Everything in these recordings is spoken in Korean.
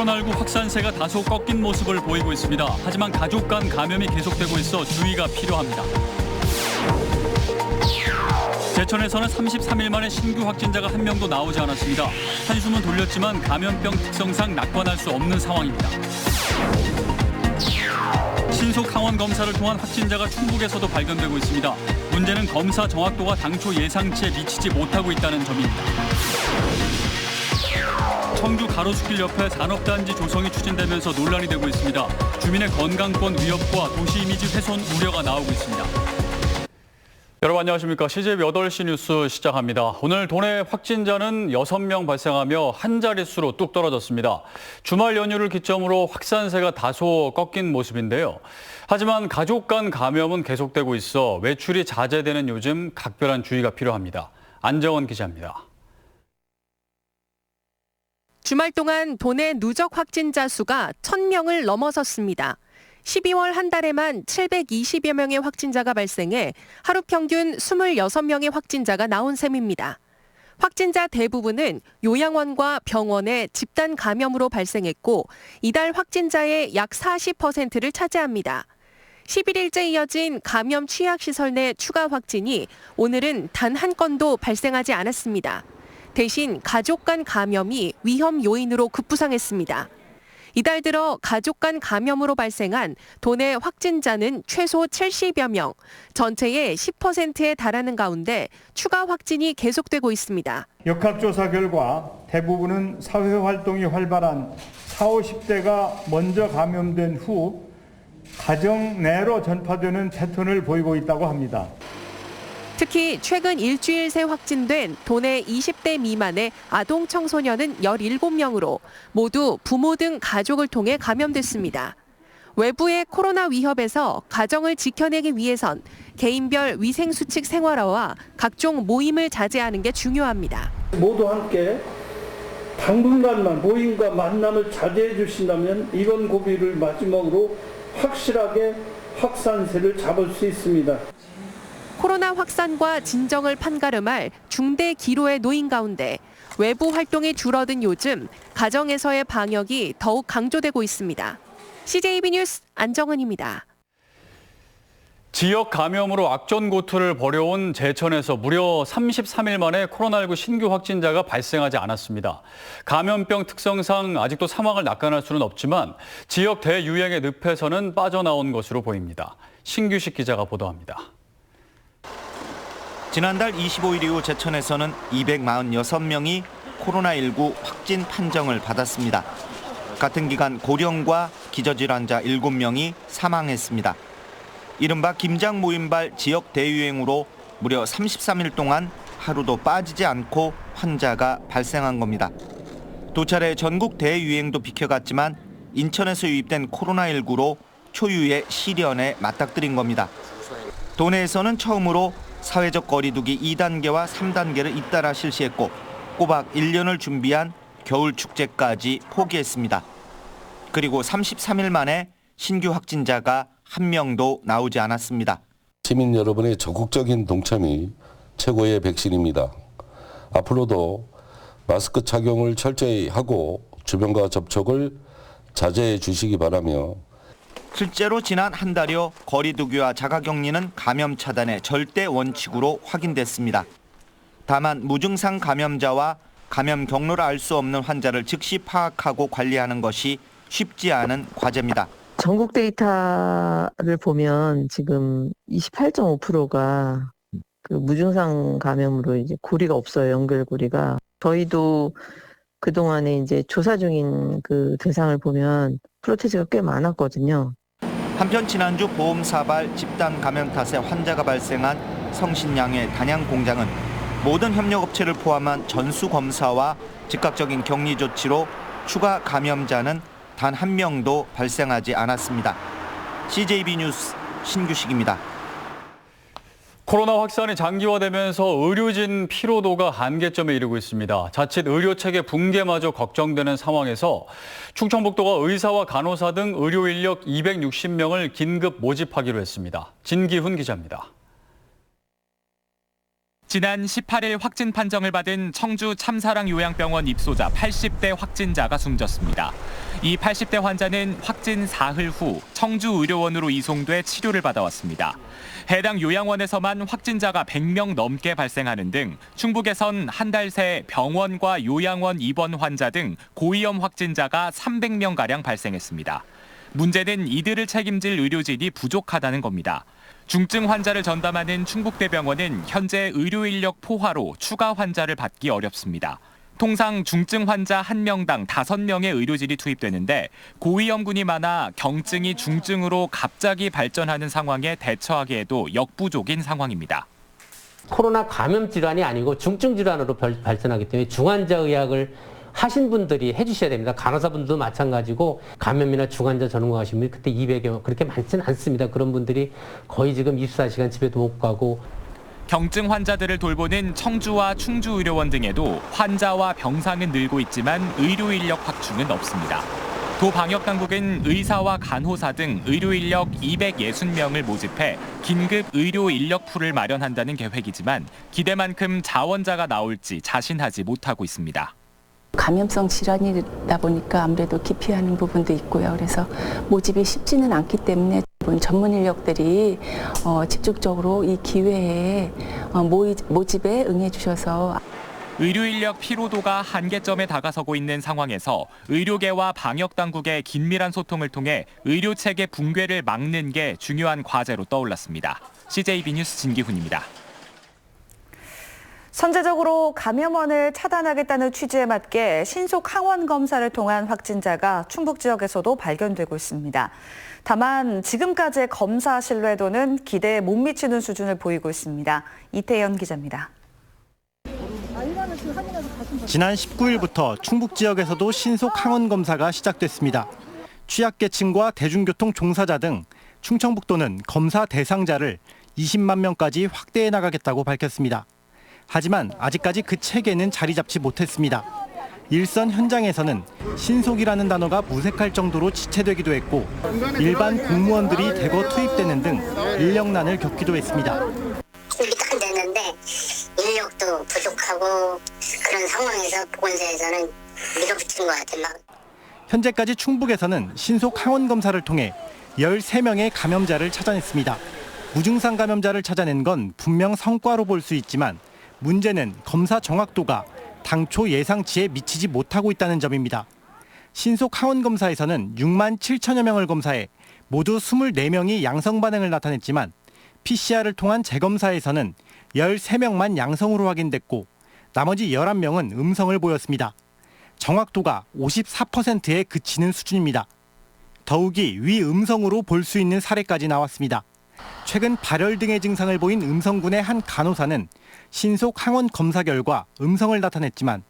코로나19 확산세가 다소 꺾인 모습을 보이고 있습니다. 하지만 가족 간 감염이 계속되고 있어 주의가 필요합니다. 제천에서는 33일 만에 신규 확진자가 한 명도 나오지 않았습니다. 한숨은 돌렸지만 감염병 특성상 낙관할 수 없는 상황입니다. 신속 항원 검사를 통한 확진자가 충북에서도 발견되고 있습니다. 문제는 검사 정확도가 당초 예상치에 미치지 못하고 있다는 점입니다. 청주 가로수길 옆에 산업단지 조성이 추진되면서 논란이 되고 있습니다. 주민의 건강권 위협과 도시 이미지 훼손 우려가 나오고 있습니다. 여러분 안녕하십니까. CJB 8시 뉴스 시작합니다. 오늘 도내 확진자는 6명 발생하며 한 자릿수로 뚝 떨어졌습니다. 주말 연휴를 기점으로 확산세가 다소 꺾인 모습인데요. 하지만 가족 간 감염은 계속되고 있어 외출이 자제되는 요즘 각별한 주의가 필요합니다. 안정원 기자입니다. 주말 동안 도내 누적 확진자 수가 1,000명을 넘어섰습니다. 12월 한 달에만 720여 명의 확진자가 발생해 하루 평균 26명의 확진자가 나온 셈입니다. 확진자 대부분은 요양원과 병원의 집단 감염으로 발생했고 이달 확진자의 약 40%를 차지합니다. 11일째 이어진 감염 취약시설 내 추가 확진이 오늘은 단 한 건도 발생하지 않았습니다. 대신 가족 간 감염이 위험 요인으로 급부상했습니다. 이달 들어 가족 간 감염으로 발생한 도내 확진자는 최소 70여 명, 전체의 10%에 달하는 가운데 추가 확진이 계속되고 있습니다. 역학조사 결과 대부분은 사회활동이 활발한 40, 50대가 먼저 감염된 후 가정 내로 전파되는 패턴을 보이고 있다고 합니다. 특히 최근 일주일 새 확진된 도내 20대 미만의 아동 청소년은 17명으로 모두 부모 등 가족을 통해 감염됐습니다. 외부의 코로나 위협에서 가정을 지켜내기 위해선 개인별 위생수칙 생활화와 각종 모임을 자제하는 게 중요합니다. 모두 함께 당분간만 모임과 만남을 자제해 주신다면 이번 고비를 마지막으로 확실하게 확산세를 잡을 수 있습니다. 코로나 확산과 진정을 판가름할 중대 기로에 놓인 가운데 외부 활동이 줄어든 요즘 가정에서의 방역이 더욱 강조되고 있습니다. CJB 뉴스 안정은입니다. 지역 감염으로 악전고투를 벌여온 제천에서 무려 33일 만에 코로나19 신규 확진자가 발생하지 않았습니다. 감염병 특성상 아직도 사망을 낙관할 수는 없지만 지역 대유행의 늪에서는 빠져나온 것으로 보입니다. 신규식 기자가 보도합니다. 지난달 25일 이후 제천에서는 246명이 코로나19 확진 판정을 받았습니다. 같은 기간 고령과 기저질환자 7명이 사망했습니다. 이른바 김장 모임발 지역 대유행으로 무려 33일 동안 하루도 빠지지 않고 환자가 발생한 겁니다. 두 차례 전국 대유행도 비켜갔지만 인천에서 유입된 코로나19로 초유의 시련에 맞닥뜨린 겁니다. 도내에서는 처음으로 사회적 거리두기 2단계와 3단계를 잇따라 실시했고 꼬박 1년을 준비한 겨울 축제까지 포기했습니다. 그리고 33일 만에 신규 확진자가 한 명도 나오지 않았습니다. 시민 여러분의 적극적인 동참이 최고의 백신입니다. 앞으로도 마스크 착용을 철저히 하고 주변과 접촉을 자제해 주시기 바라며 실제로 지난 한 달여 거리두기와 자가격리는 감염 차단의 절대 원칙으로 확인됐습니다. 다만 무증상 감염자와 감염 경로를 알 수 없는 환자를 즉시 파악하고 관리하는 것이 쉽지 않은 과제입니다. 전국 데이터를 보면 지금 28.5%가 그 무증상 감염으로 이제 고리가 없어요. 연결 고리가. 저희도 그동안에 이제 조사 중인 그 대상을 보면 프로테이지가 꽤 많았거든요. 한편 지난주 보험사발 집단 감염 탓에 환자가 발생한 성신양의 단양 공장은 모든 협력업체를 포함한 전수검사와 즉각적인 격리 조치로 추가 감염자는 단 한 명도 발생하지 않았습니다. CJB 뉴스 신규식입니다. 코로나 확산이 장기화되면서 의료진 피로도가 한계점에 이르고 있습니다. 자칫 의료체계 붕괴마저 걱정되는 상황에서 충청북도가 의사와 간호사 등 의료 인력 260명을 긴급 모집하기로 했습니다. 진기훈 기자입니다. 지난 18일 확진 판정을 받은 청주 참사랑 요양병원 입소자 80대 확진자가 숨졌습니다. 이 80대 환자는 확진 사흘 후 청주 의료원으로 이송돼 치료를 받아왔습니다. 해당 요양원에서만 확진자가 100명 넘게 발생하는 등 충북에선 한 달 새 병원과 요양원 입원 환자 등 고위험 확진자가 300명가량 발생했습니다. 문제는 이들을 책임질 의료진이 부족하다는 겁니다. 중증 환자를 전담하는 충북대병원은 현재 의료 인력 포화로 추가 환자를 받기 어렵습니다. 통상 중증 환자 1명당 5명의 의료진이 투입되는데 고위험군이 많아 경증이 중증으로 갑자기 발전하는 상황에 대처하기에도 역부족인 상황입니다. 코로나 감염 질환이 아니고 중증 질환으로 발전하기 때문에 중환자 의학을 하신 분들이 해주셔야 됩니다. 간호사분들도 마찬가지고 감염이나 중환자 전문가 하신 분이 그때 200여 그렇게 많지는 않습니다. 그런 분들이 거의 지금 24시간 집에도 못 가고. 경증 환자들을 돌보는 청주와 충주의료원 등에도 환자와 병상은 늘고 있지만 의료 인력 확충은 없습니다. 도 방역당국은 의사와 간호사 등 의료 인력 260명을 모집해 긴급 의료 인력풀을 마련한다는 계획이지만 기대만큼 자원자가 나올지 자신하지 못하고 있습니다. 감염성 질환이다 보니까 아무래도 기피하는 부분도 있고요. 그래서 모집이 쉽지는 않기 때문에 전문 인력들이 집중적으로 이 기회에 모집에 응해 주셔서 의료 인력 피로도가 한계점에 다가서고 있는 상황에서 의료계와 방역당국의 긴밀한 소통을 통해 의료체계 붕괴를 막는 게 중요한 과제로 떠올랐습니다. CJB 뉴스 진기훈입니다. 선제적으로 감염원을 차단하겠다는 취지에 맞게 신속 항원 검사를 통한 확진자가 충북 지역에서도 발견되고 있습니다. 다만 지금까지의 검사 신뢰도는 기대에 못 미치는 수준을 보이고 있습니다. 이태연 기자입니다. 지난 19일부터 충북 지역에서도 신속 항원 검사가 시작됐습니다. 취약계층과 대중교통 종사자 등 충청북도는 검사 대상자를 20만 명까지 확대해 나가겠다고 밝혔습니다. 하지만 아직까지 그 체계는 자리 잡지 못했습니다. 일선 현장에서는 신속이라는 단어가 무색할 정도로 지체되기도 했고 일반 공무원들이 대거 투입되는 등 인력난을 겪기도 했습니다. 준비 딱 됐는데 인력도 부족하고 그런 상황에서 보건소에서는 밀어붙인 것 같아요. 현재까지 충북에서는 신속 항원 검사를 통해 13명의 감염자를 찾아냈습니다. 무증상 감염자를 찾아낸 건 분명 성과로 볼 수 있지만 문제는 검사 정확도가 당초 예상치에 미치지 못하고 있다는 점입니다. 신속 항원 검사에서는 6만 7천여 명을 검사해 모두 24명이 양성 반응을 나타냈지만 PCR을 통한 재검사에서는 13명만 양성으로 확인됐고 나머지 11명은 음성을 보였습니다. 정확도가 54%에 그치는 수준입니다. 더욱이 위음성으로 볼 수 있는 사례까지 나왔습니다. 최근 발열 등의 증상을 보인 음성군의 한 간호사는 신속 항원 검사 결과 음성을 나타냈지만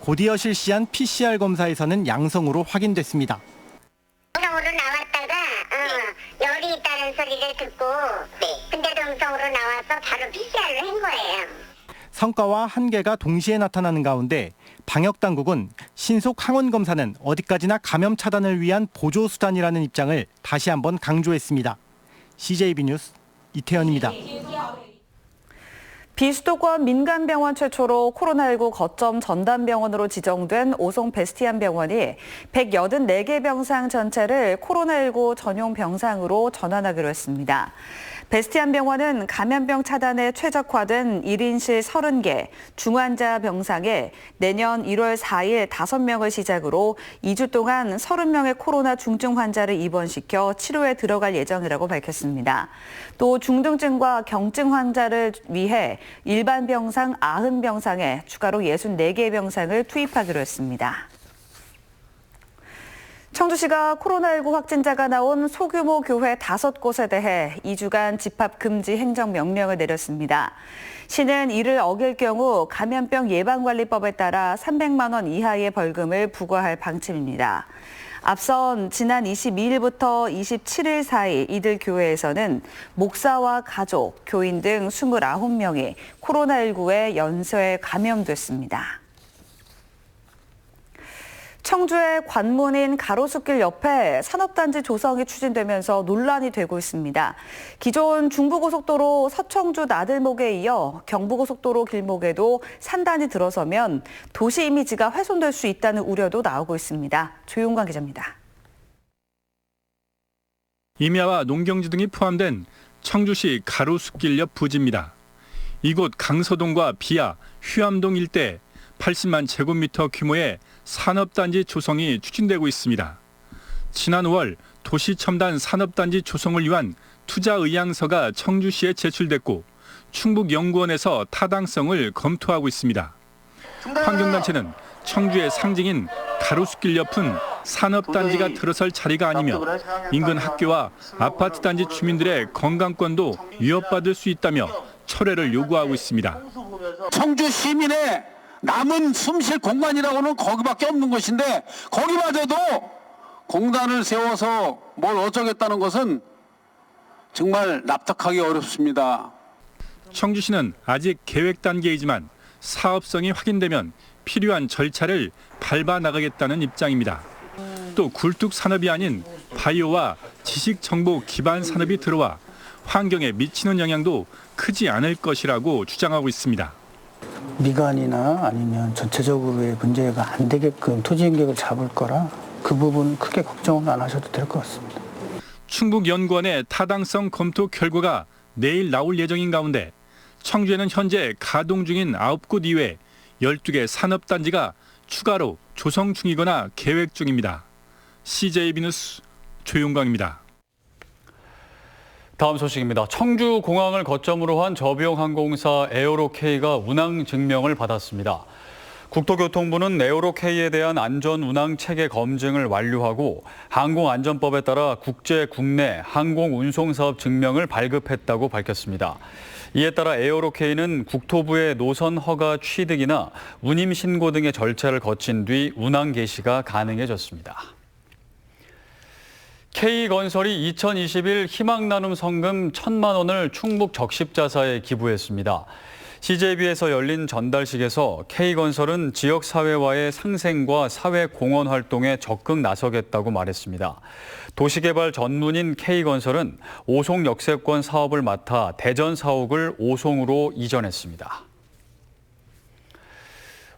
곧이어 실시한 PCR 검사에서는 양성으로 확인됐습니다. 음성으로 나왔다가 열이 있다는 소리를 듣고 근데도 음성으로 나와서 바로 PCR을 한 거예요. 성과와 한계가 동시에 나타나는 가운데 방역당국은 신속 항원 검사는 어디까지나 감염 차단을 위한 보조수단이라는 입장을 다시 한번 강조했습니다. CJB 뉴스 이태현입니다. 비수도권 민간병원 최초로 코로나19 거점 전담병원으로 지정된 오송 베스티안 병원이 184개 병상 전체를 코로나19 전용 병상으로 전환하기로 했습니다. 베스티안 병원은 감염병 차단에 최적화된 1인실 30개, 중환자 병상에 내년 1월 4일 5명을 시작으로 2주 동안 30명의 코로나 중증 환자를 입원시켜 치료에 들어갈 예정이라고 밝혔습니다. 또 중등증과 경증 환자를 위해 일반 병상 90병상에 추가로 64개의 병상을 투입하기로 했습니다. 청주시가 코로나19 확진자가 나온 소규모 교회 5곳에 대해 2주간 집합 금지 행정명령을 내렸습니다. 시는 이를 어길 경우 감염병 예방관리법에 따라 300만 원 이하의 벌금을 부과할 방침입니다. 앞선 지난 22일부터 27일 사이 이들 교회에서는 목사와 가족, 교인 등 29명이 코로나19에 연쇄 감염됐습니다. 청주의 관문인 가로수길 옆에 산업단지 조성이 추진되면서 논란이 되고 있습니다. 기존 중부고속도로 서청주 나들목에 이어 경부고속도로 길목에도 산단이 들어서면 도시 이미지가 훼손될 수 있다는 우려도 나오고 있습니다. 조용관 기자입니다. 임야와 농경지 등이 포함된 청주시 가로수길 옆 부지입니다. 이곳 강서동과 비야, 휴암동 일대 80만 제곱미터 규모의 산업단지 조성이 추진되고 있습니다. 지난 5월 도시첨단 산업단지 조성을 위한 투자 의향서가 청주시에 제출됐고 충북연구원에서 타당성을 검토하고 있습니다. 환경단체는 청주의 상징인 가로수길 옆은 산업단지가 들어설 자리가 아니며 인근 학교와 아파트 단지 주민들의 건강권도 위협받을 수 있다며 철회를 요구하고 있습니다. 청주 시민의 남은 숨쉴 공간이라고는 거기밖에 없는 것인데 거기마저도 공단을 세워서 뭘 어쩌겠다는 것은 정말 납득하기 어렵습니다. 청주시는 아직 계획 단계이지만 사업성이 확인되면 필요한 절차를 밟아 나가겠다는 입장입니다. 또 굴뚝 산업이 아닌 바이오와 지식 정보 기반 산업이 들어와 환경에 미치는 영향도 크지 않을 것이라고 주장하고 있습니다. 미관이나 아니면 전체적으로의 문제가 안 되게끔 토지 인격을 잡을 거라 그 부분 크게 걱정은 안 하셔도 될 것 같습니다. 충북연구원의 타당성 검토 결과가 내일 나올 예정인 가운데 청주에는 현재 가동 중인 9곳 이외 12개 산업단지가 추가로 조성 중이거나 계획 중입니다. CJB 뉴스 조용광입니다. 다음 소식입니다. 청주 공항을 거점으로 한 저비용 항공사 에어로K가 운항 증명을 받았습니다. 국토교통부는 에어로K에 대한 안전 운항 체계 검증을 완료하고 항공안전법에 따라 국제, 국내 항공 운송 사업 증명을 발급했다고 밝혔습니다. 이에 따라 에어로K는 국토부의 노선 허가 취득이나 운임 신고 등의 절차를 거친 뒤 운항 개시가 가능해졌습니다. K건설이 2021 희망나눔 성금 1,000만 원을 충북 적십자사에 기부했습니다. CJB에서 열린 전달식에서 K건설은 지역사회와의 상생과 사회공헌 활동에 적극 나서겠다고 말했습니다. 도시개발 전문인 K건설은 오송 역세권 사업을 맡아 대전 사옥을 오송으로 이전했습니다.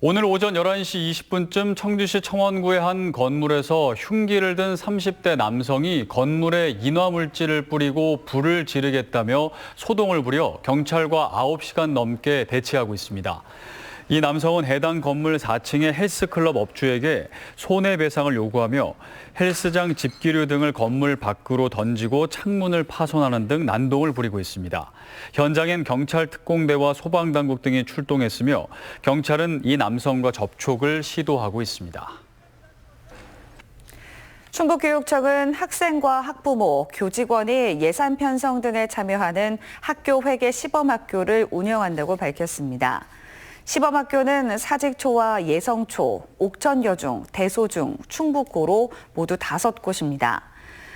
오늘 오전 11시 20분쯤 청주시 청원구의 한 건물에서 흉기를 든 30대 남성이 건물에 인화물질을 뿌리고 불을 지르겠다며 소동을 부려 경찰과 9시간 넘게 대치하고 있습니다. 이 남성은 해당 건물 4층의 헬스클럽 업주에게 손해배상을 요구하며 헬스장 집기류 등을 건물 밖으로 던지고 창문을 파손하는 등 난동을 부리고 있습니다. 현장엔 경찰 특공대와 소방당국 등이 출동했으며 경찰은 이 남성과 접촉을 시도하고 있습니다. 충북교육청은 학생과 학부모, 교직원이 예산 편성 등에 참여하는 학교 회계 시범학교를 운영한다고 밝혔습니다. 시범학교는 사직초와 예성초, 옥천여중, 대소중, 충북고로 모두 5곳입니다.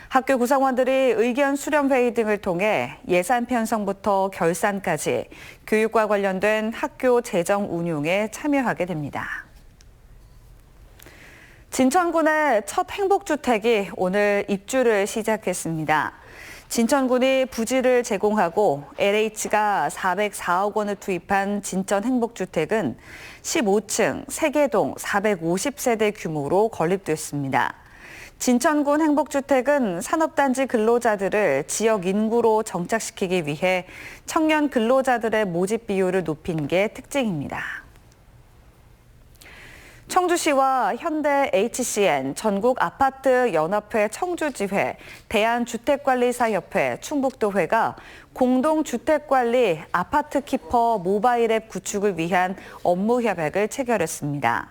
학교 구성원들이 의견 수렴 회의 등을 통해 예산 편성부터 결산까지 교육과 관련된 학교 재정 운용에 참여하게 됩니다. 진천군의 첫 행복주택이 오늘 입주를 시작했습니다. 진천군이 부지를 제공하고 LH가 404억 원을 투입한 진천 행복주택은 15층, 세계동 450세대 규모로 건립됐습니다. 진천군 행복주택은 산업단지 근로자들을 지역 인구로 정착시키기 위해 청년 근로자들의 모집 비율을 높인 게 특징입니다. 청주시와 현대 HCN, 전국아파트연합회 청주지회, 대한주택관리사협회, 충북도회가 공동주택관리 아파트키퍼 모바일 앱 구축을 위한 업무 협약을 체결했습니다.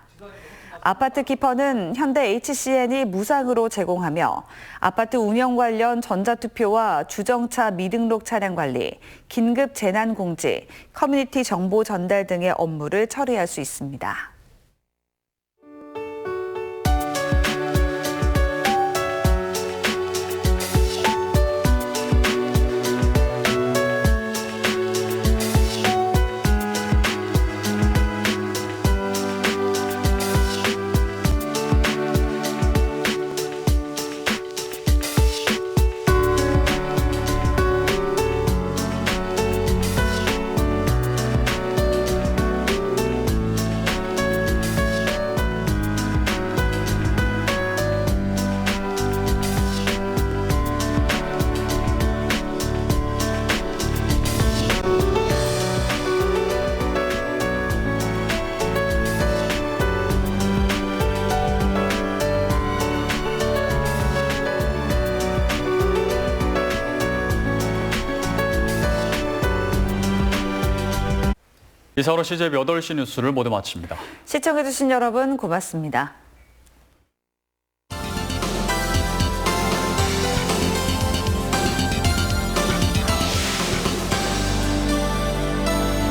아파트키퍼는 현대 HCN이 무상으로 제공하며 아파트 운영 관련 전자투표와 주정차 미등록 차량 관리, 긴급 재난공지, 커뮤니티 정보 전달 등의 업무를 처리할 수 있습니다. 이상으로 CJB 8시 뉴스를 모두 마칩니다. 시청해주신 여러분 고맙습니다.